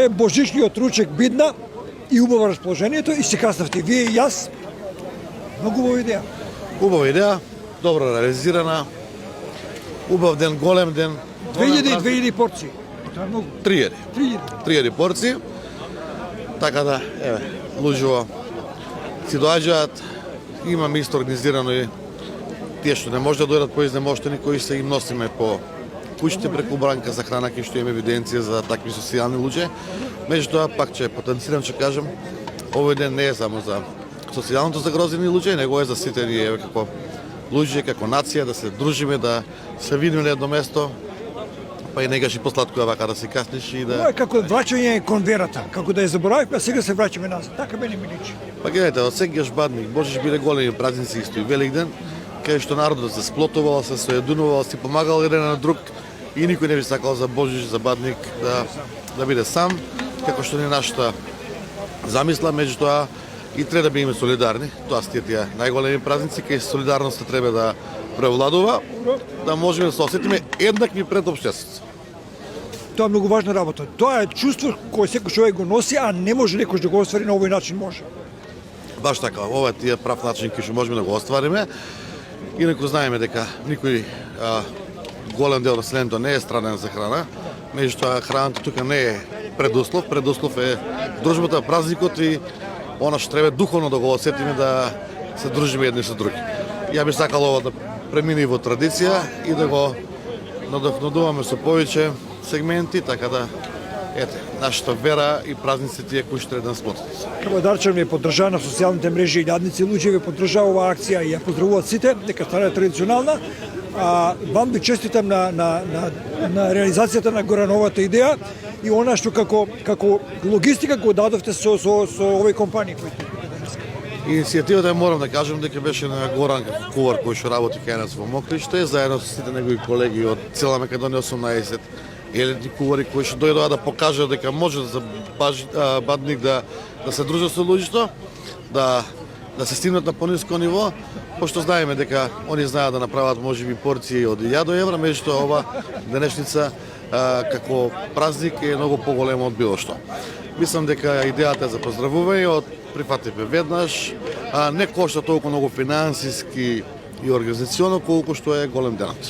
божичниот ручек бидна и убаво расположението и се каснавте вие и јас. Многу убава идеја. Убава идеја, добро реализирана, убав ден, голем ден. 2000 порции. Тоа е многу. 3000 порции. Така да, еве, луѓето си доаѓаат, имаме исто организирано и тие што не може да дојдат по изнемоштени, кои се им носиме по куќите преку бранка за храна, кај што имаме евиденција за такви социјални луѓе. Меѓутоа, пак ќе потенцирам, ќе кажам, овој ден не е само за социјалното загрозени луѓе, него е за сите ние, еве, како луѓе, како нација, да се дружиме, да се видиме на едно место, па и негаш и посладко вака да се касниш и да... Тоа е како враќање кон верата, како да ја заборавивме, а сега се враќаме назад. Така мене ми личи. Па гледайте, од Сегеш Бадник, Божиш биле големи празници исто и Великден, кај што народот се сплотувал, се соединувал, си помагал еден на друг и никој не би сакал за Божиш, за Бадник да биде сам, како што не е нашата замисла, меѓутоа и треба да бидеме солидарни. Тоа се тие најголеми празници, кај солидарноста треба да превладува, да можеме да се осетиме еднакви пред општеството. Тоа е многу важна работа. Тоа е чувство кое секој човек го носи, а не може некој да го оствари на овој начин може. Баш така, ова е тие прав начин кој што можеме да го оствариме. Инаку знаеме дека никој голем дел населението не е странен за храна, меѓутоа храната тука не е предуслов, предуслов е дружбата, празникот и она што треба духовно да го осетиме, да се дружиме едни со други. Ја би сакал ова да премине во традиција и да го надохнудуваме со повеќе сегменти, така да ете, нашата вера и празниците тие кои што треба да сплотат. Дарчан ми поддржава на социјалните мрежи и јадници луѓе ви поддржава оваа акција и ја поздравуваат сите дека стане традиционална. Вам ви честитам на реализацијата на горановата идеја и она што како логистика го дадовте со овој компанија кои Иницијативата морам да кажам дека беше на Горан Кувар кој што работи кај нас во Мокриште, заедно со сите негови колеги од цела Македонија, 18 елитни кувари кои што дојдоа да покажат дека може за Бадник да се дружат со луѓето, да се стигнат на пониско ниво, пошто знаеме дека они знаат да направат можеби порции од 1000 евра, меѓутоа ова денешница како празник е многу поголема од било што. Мислам дека идејата е за поздравување, од прифативме веднаш, не кошта толку многу финансиски и организационно колку што е голем денот.